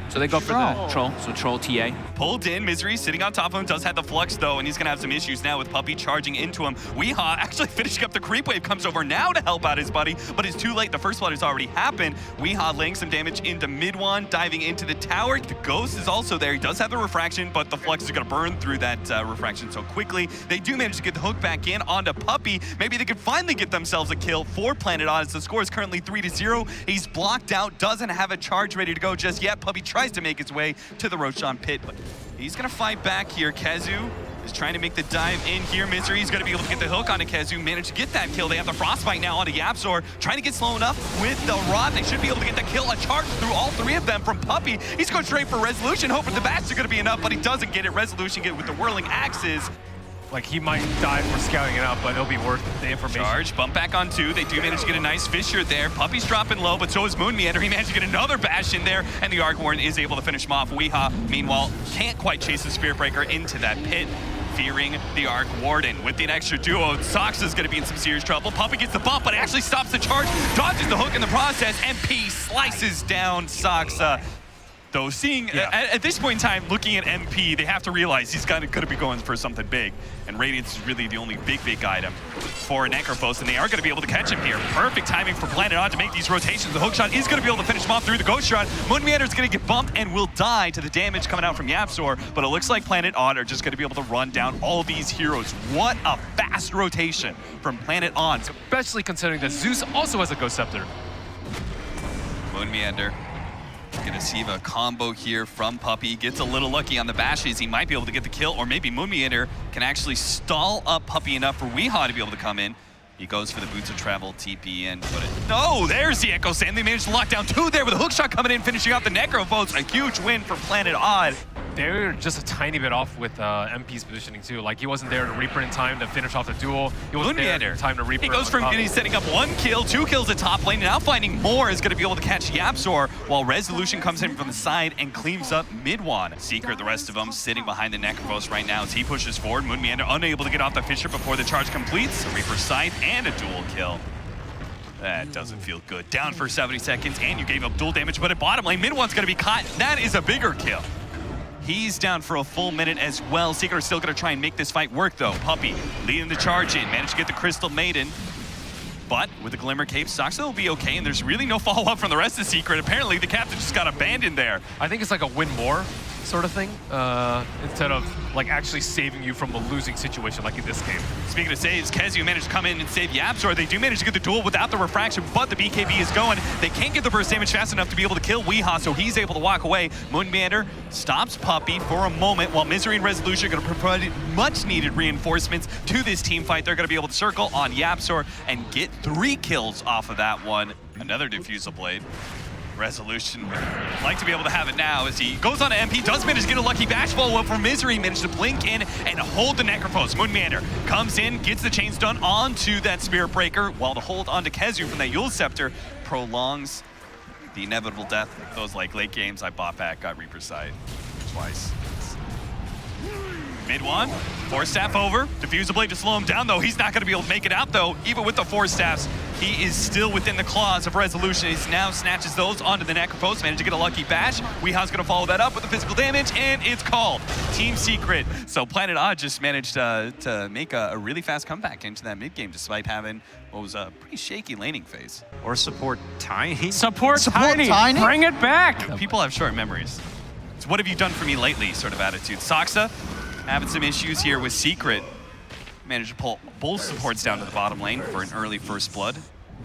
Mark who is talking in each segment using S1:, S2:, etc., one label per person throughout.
S1: So they go for the Troll, so Troll TA.
S2: Pulled in, Misery sitting on top of him, does have the Flux though, and he's gonna have some issues now with Puppey charging into him. Weehaw actually finishing up the creep wave, comes over now to help out his buddy, but it's too late. The first blood has already happened. Weehaw laying some damage into mid one, diving into the tower. The Ghost is also there. He does have the refraction, but the Flux is gonna burn through that refraction so quickly. They do manage to get the hook back in onto Puppey. Maybe they could finally get themselves a kill for Planet Odd. The score is currently 3-0. He's blocked out, doesn't have a charge ready to go just yet. Puppey tries to make his way to the Roshan pit, but he's gonna fight back here. Kezu is trying to make the dive in here. Misery is gonna be able to get the hook onto Kezu, managed to get that kill. They have the Frostbite now onto Yapzor, trying to get slow enough with the Rod. They should be able to get the kill. A charge through all three of them from Puppey. He's going straight for Resolution, hoping the bash is gonna be enough, but he doesn't get it. Resolution get it with the whirling axes.
S3: Like, he might die for scouting it out, but it'll be worth the information.
S2: Charge, bump back on two. They do manage to get a nice fissure there. Puppey's dropping low, but so is Moon Meander. He managed to get another bash in there, and the Arc Warden is able to finish him off. Weehaw, meanwhile, can't quite chase the Spirit Breaker into that pit, fearing the Arc Warden. With the extra duo, Soxa's gonna be in some serious trouble. Puppey gets the bump, but actually stops the charge, dodges the hook in the process, MP slices down Soxa. Though seeing, at this point in time, looking at MP, they have to realize he's gonna be going for something big. And Radiance is really the only big item for Necrophos, and they are gonna be able to catch him here. Perfect timing for Planet Odd to make these rotations. The hookshot is gonna be able to finish him off through the Ghost Shot. Moon Meander's gonna get bumped and will die to the damage coming out from Yapzor, but it looks like Planet Odd are just gonna be able to run down all these heroes. What a fast rotation from Planet Odd.
S3: Especially considering that Zeus also has a Ghost Scepter.
S2: Moon Meander gonna see a combo here from Puppey. Gets a little lucky on the bashes. He might be able to get the kill, or maybe Moon Meander can actually stall up Puppey enough for Weehaw to be able to come in. He goes for the Boots of Travel, TP in, but no, there's the Echo Sand. They managed to lock down two there with a hookshot coming in, finishing out the Necrophos. A huge win for Planet Odd.
S3: They were just a tiny bit off with MP's positioning too. Like, he wasn't there to Reaper in time to finish off the duel. He wasn't there in time to Reaper.
S2: He goes from setting up 1 kill, 2 kills at top lane, and now finding more is going to be able to catch Yapzor, while Resolution comes in from the side and cleans up mid one. Secret, the rest of them sitting behind the Necrophos right now as he pushes forward. Moon Meander unable to get off the Fisher before the charge completes. A Reaper Scythe and a dual kill. That doesn't feel good. Down for 70 seconds, and you gave up dual damage, but at bottom lane, mid one's going to be caught. That is a bigger kill. He's down for a full minute as well. Secret is still going to try and make this fight work, though. Puppey leading the charge in, managed to get the Crystal Maiden. But with the Glimmer Cape, Soxa will be okay, and there's really no follow-up from the rest of Secret. Apparently, the captain just got abandoned there.
S3: I think it's like a win more sort of thing, instead of like actually saving you from a losing situation like in this game.
S2: Speaking of saves, Kezu managed to come in and save Yapzor. They do manage to get the duel without the refraction, but the BKB is going. They can't get the burst damage fast enough to be able to kill Weehaw, so he's able to walk away. Moon Meander stops Puppey for a moment, while Misery and Resolution are going to provide much-needed reinforcements to this team fight. They're going to be able to circle on Yapzor and get 3 kills off of that one. Another Diffusal Blade. Resolution would like to be able to have it now as he goes on to MP, does manage to get a lucky bash follow-up from Misery, managed to blink in and hold the Necrophos. Moon Meander comes in, gets the chains done onto that Spirit Breaker, while the hold onto Kezu from that Yule Scepter prolongs the inevitable death. Those like late games I bought back, got Reaper Sight twice. Mid one, Force Staff over. Diffusal Blade to slow him down, though. He's not going to be able to make it out, though. Even with the Force Staffs, he is still within the claws of Resolution. He now snatches those onto the Necrophos, managed to get a lucky bash. Weehaw's going to follow that up with the physical damage, and it's called Team Secret. So Planet Odd just managed to make a really fast comeback into that mid game, despite having what was a pretty shaky laning phase.
S1: Or support Tiny.
S4: Support Tiny. Bring it back.
S2: People have short memories. It's what have you done for me lately sort of attitude. Soxa having some issues here with Secret. Managed to pull both supports down to the bottom lane for an early first blood.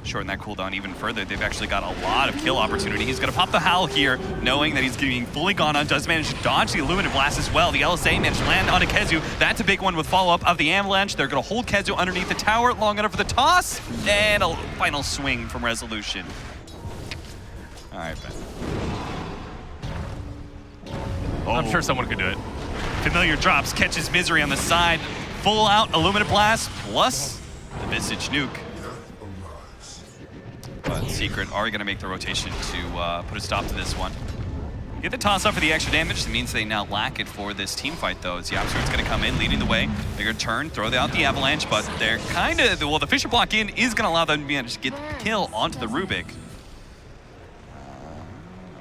S2: Shorten that cooldown even further. They've actually got a lot of kill opportunity. He's going to pop the Howl here, knowing that he's getting fully gone on. Does manage to dodge the Illuminate Blast as well. The LSA managed to land onto Kezu. That's a big one with follow-up of the Avalanche. They're going to hold Kezu underneath the tower long enough for the toss. And a final swing from Resolution. All right, Ben.
S3: Oh. I'm sure someone could do it.
S2: Familiar drops, catches Misery on the side. Full out Illuminate Blast, plus the Visage Nuke. But Secret are going to make the rotation to put a stop to this one. Get the toss up for the extra damage. That means they now lack it for this team fight, though. As Yapzor's going to come in, leading the way. They're going to turn, throw out the Avalanche, but they're kind of, well, the Fisher block in is going to allow them to manage to get the kill onto the Rubik.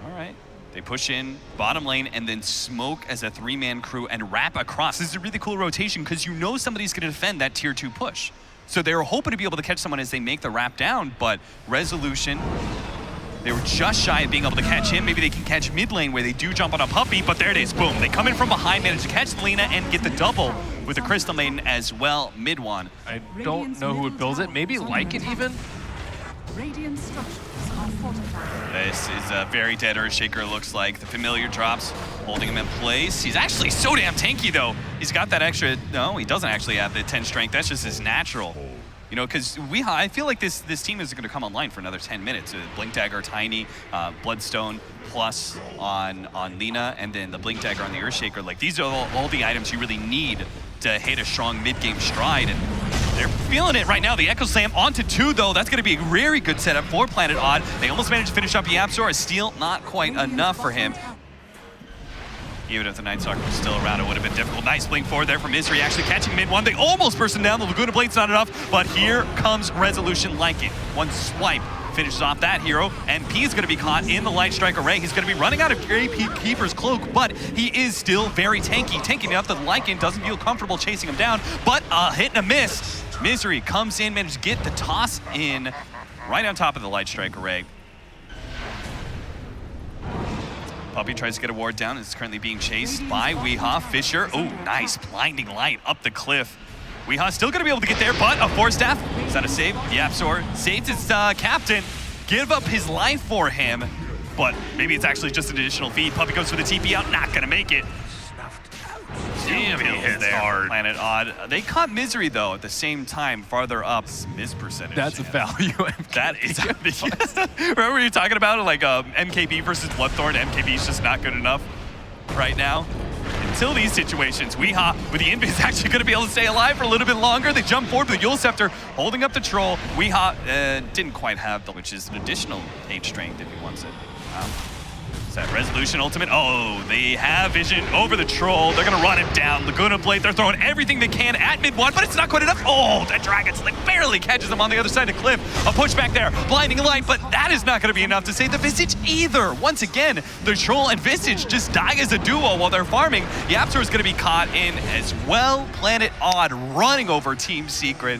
S2: All right. They push in bottom lane and then smoke as a 3-man crew and wrap across. This is a really cool rotation because you know somebody's going to defend that tier 2 push. So they were hoping to be able to catch someone as they make the wrap down, but Resolution, they were just shy of being able to catch him. Maybe they can catch mid lane where they do jump on a puppy, but there it is, boom. They come in from behind, manage to catch Lina and get the double with the Crystal Maiden as well, mid one.
S3: I don't know who would build it. Maybe like it even?
S5: Radiant structures are fortified.
S2: This is a very dead Earthshaker, looks like. The familiar drops, holding him in place. He's actually so damn tanky, though. He's got that extra... No, he doesn't actually have the 10 strength. That's just his natural. You know, because I feel like this team is going to come online for another 10 minutes. Blink Dagger, Tiny, Bloodstone, plus on Lina, and then the Blink Dagger on the Earthshaker. Like, these are all the items you really need to hit a strong mid-game stride. And they're feeling it right now. The Echo Slam onto 2, though. That's going to be a very good setup for Planet Odd. They almost managed to finish up Yapzor. A steal, not quite enough for him. Even if the Night Stalker was still around, it would have been difficult. Nice blink forward there from Misery, actually catching mid one. They almost burst him down. The Laguna Blade's not enough, but here comes Resolution like it. One swipe finishes off that hero. MP is going to be caught in the Light Strike array. He's going to be running out of AP Keeper's Cloak, but he is still very tanky. Tanky enough that Lycan doesn't feel comfortable chasing him down, but a hit and a miss. Misery comes in, managed to get the toss in right on top of the Light Strike array. Puppy tries to get a ward down. Is currently being chased by Weehaw. Fisher, oh, nice blinding light up the cliff. Weehaw still gonna be able to get there, but a Force Staff. Is that a save? Yapzor saves his captain. Give up his life for him, but maybe it's actually just an additional feed. Puppy goes for the TP out, not gonna make it. Damn, he hits hard. Planet Odd. They caught Misery, though, at the same time, farther up. Miss percentage.
S3: That's a value.
S2: That is. Remember you were talking about it, like MKB versus Bloodthorn? MKB is just not good enough right now. Until these situations, Weehaw with the Invis is actually going to be able to stay alive for a little bit longer. They jump forward with the Yule Scepter, holding up the Troll. Weehaw didn't quite have the, which is an additional 8 strength if he wants it. Wow. Is that Resolution ultimate? Oh, they have vision over the Troll. They're gonna run it down. Laguna Blade, they're throwing everything they can at mid one, but it's not quite enough. Oh, that Dragon Slip barely catches them on the other side of the cliff. A push back there, blinding light, but that is not gonna be enough to save the Visage either. Once again, the Troll and Visage just die as a duo while they're farming. Yapzor is gonna be caught in as well. Planet Odd running over Team Secret.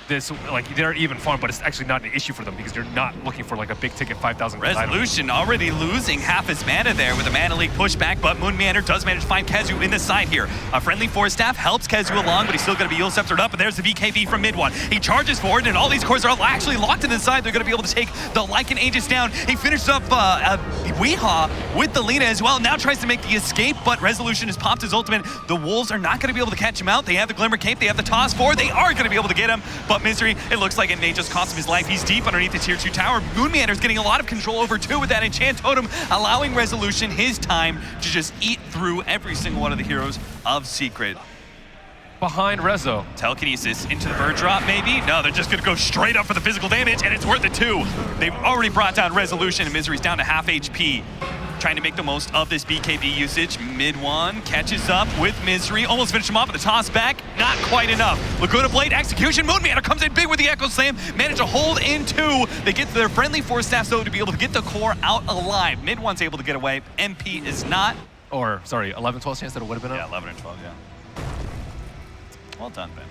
S3: This, like, they're even farm, but it's actually not an issue for them because you're not looking for like a big ticket 5,000
S2: Resolution already losing half his mana there with a Mana Leak pushback, but Moon Meander does manage to find Kezu in the side here. A friendly Force Staff helps Kezu along, but he's still going to be Yule Sceptered up, and there's the VKB from mid one. He charges forward, and all these cores are actually locked in the side. They're going to be able to take the Lycan Aegis down. He finishes up Weehaw with the Lina as well. Now tries to make the escape, but Resolution has popped his ultimate. The Wolves are not going to be able to catch him out. They have the Glimmer Cape, they have the Toss forward. They are going to be able to get him, but Misery, it looks like it may just cost him his life. He's deep underneath the tier 2 tower. Moon Meander is getting a lot of control over 2 with that Enchant Totem, allowing Resolution his time to just eat through every single one of the heroes of Secret.
S3: behind Rezo.
S2: Telekinesis into the bird drop, maybe? No, they're just gonna go straight up for the physical damage, and it's worth it too. They've already brought down Resolution, and Misery's down to half HP. Trying to make the most of this BKB usage. Mid one catches up with Misery. Almost finished him off with a toss back. Not quite enough. Laguna Blade execution. Moon Meander comes in big with the Echo Slam. Managed to hold in 2. They get their friendly Force Staffs though to be able to get the core out alive. Mid one's able to get away. MP is not.
S3: Or, sorry, 11-12 chance that it would have been
S2: Yeah,
S3: up?
S2: 11 and 12, yeah. Well done, Ben.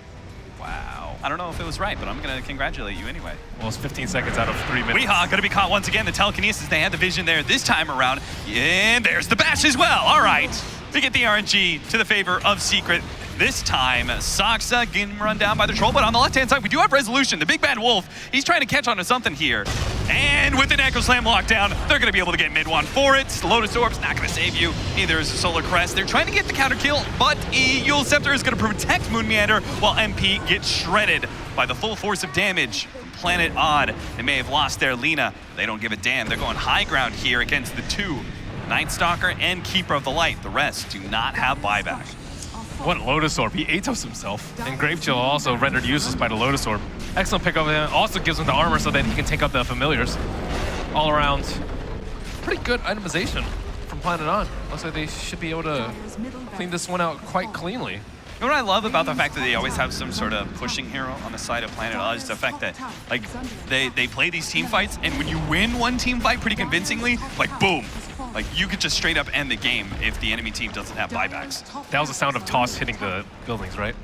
S2: Wow. I don't know if it was right, but I'm going to congratulate you anyway.
S3: Well, it's 15 seconds out of 3 minutes.
S2: Weehaw going to be caught once again. The telekinesis, they had the vision there this time around. And there's the bash as well. All right. We get the RNG to the favor of Secret. This time, Saksa getting run down by the troll, but on the left-hand side, we do have Resolution, the big bad wolf. He's trying to catch on to something here. And with an Echo Slam lockdown, they're going to be able to get mid one for it. Lotus Orb's not going to save you. Neither is the Solar Crest. They're trying to get the counter kill, but Yule Scepter is going to protect Moon Meander while MP gets shredded by the full force of damage from Planet Odd. They may have lost their Lina. They don't give a damn. They're going high ground here against the 2, Night Stalker and Keeper of the Light. The rest do not have buyback.
S3: What Lotus Orb? He Atos himself. And Grave Chill also rendered useless by the Lotus Orb. Excellent pick of him. Also gives him the armor so that he can take out the familiars. All around, pretty good itemization from Planet On. Looks like they should be able to clean this one out quite cleanly.
S2: You know what I love about the fact that they always have some sort of pushing hero on the side of Planet Odd is the fact that like they play these team fights, and when you win one team fight pretty convincingly, like boom, Like, you could just straight up end the game if the enemy team doesn't have buybacks.
S3: That was the sound of Toss hitting the buildings, right?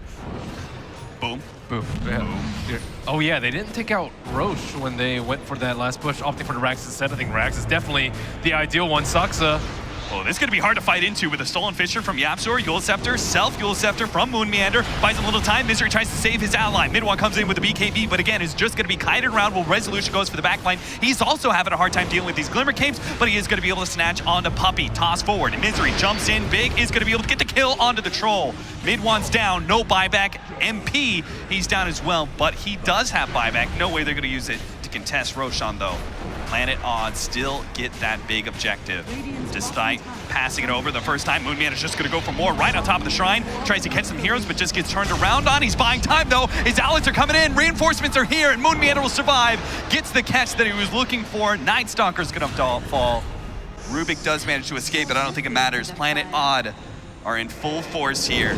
S2: Boom.
S3: Boom. Yeah. Oh yeah, they didn't take out Roche when they went for that last push, opting for the Rax instead. I think Rax is definitely the ideal one. Saksa.
S2: Oh, this is going to be hard to fight into with a stolen Fissure from Yapzor, Yule Scepter, Self-Yule Scepter from Moon Meander. Buys him a little time. Misery tries to save his ally. Mid one comes in with the BKB, but again, is just going to be kited around while Resolution goes for the backline. He's also having a hard time dealing with these Glimmer Capes, but he is going to be able to snatch onto Puppey. Toss forward, and Misery jumps in big, is going to be able to get the kill onto the Troll. Mid one's down, no buyback. MP, he's down as well, but he does have buyback. No way they're going to use it to contest Roshan, though. Planet Odd still get that big objective. Despite passing it over the first time, Moonman is just going to go for more right on top of the shrine. Tries to catch some heroes, but just gets turned around on. He's buying time, though. His allies are coming in. Reinforcements are here, and Moonman will survive. Gets the catch that he was looking for. Night Stalker's going to fall. Rubik does manage to escape, but I don't think it matters. Planet Odd are in full force here.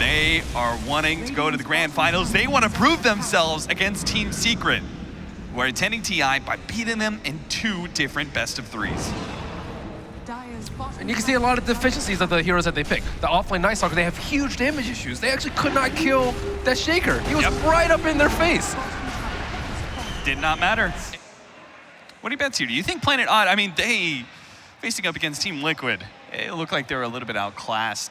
S2: They are wanting to go to the grand finals. They want to prove themselves against Team Secret. We're attending TI by beating them in 2 different best of 3s.
S3: And you can see a lot of deficiencies of the heroes that they pick. The offlane Night Stalker, they have huge damage issues. They actually could not kill that Shaker. He was right up in their face.
S2: Did not matter. What do you bet here? Do you think Planet Odd, I mean, they, facing up against Team Liquid, it looked like they were a little bit outclassed.